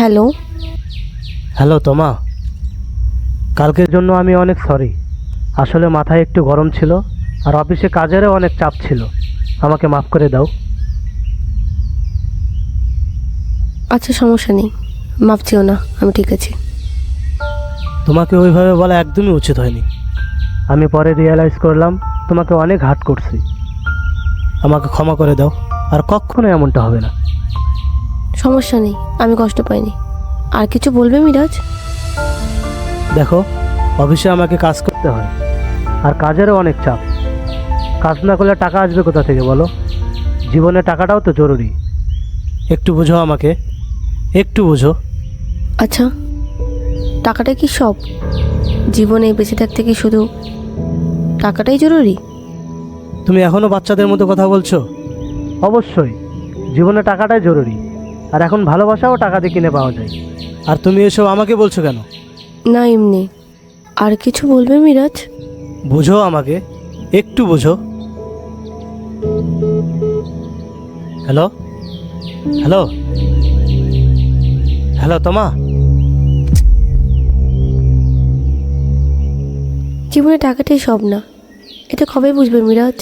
Hello. Hello তোমা, কালকের জন্য আমি অনেক সরি। আসলে মাথায় একটু গরম ছিল আর অফিসে কাজেরও অনেক চাপ ছিল। আমাকে মাফ করে দাও। আচ্ছা, সমস্যা নেই, মাপ চেও না, আমি ঠিক আছি। তোমাকে ওইভাবে বলা একদমই উচিত হয়নি। আমি পরে রিয়েলাইজ করলাম তোমাকে অনেক হার্ট করছি। আমাকে ক্ষমা করে দাও, আর কখনো এমনটা হবে না। সমস্যা নেই, আমি কষ্ট পাইনি। আর কিছু বলবে মিরাজ? দেখো, অফিসে আমাকে কাজ করতে হয় আর কাজেরও অনেক চাপ। কাজ না করলে টাকা আসবে কোথা থেকে বলো? জীবনে টাকাটাও তো জরুরি। একটু বোঝো আমাকে, একটু বোঝো। আচ্ছা, টাকাটা কি সব? জীবনে বেঁচে থাকতে কি শুধু টাকাটাই জরুরি? তুমি এখনও বাচ্চাদের মতো কথা বলছো? অবশ্যই, জীবনে টাকাটাই জরুরি। আর এখন ভালোবাসাও টাকা দিয়ে কিনে পাওয়া যায়। আর তুমি এসব আমাকে বলছো কেন? না, এমনি। আর কিছু বলবে মিরাজ? বোঝো আমাকে, একটু বোঝো। হ্যালো হ্যালো হ্যালো তোমা। জীবনে টাকাটাই সব না, এটা কবে বুঝবে মিরাজ?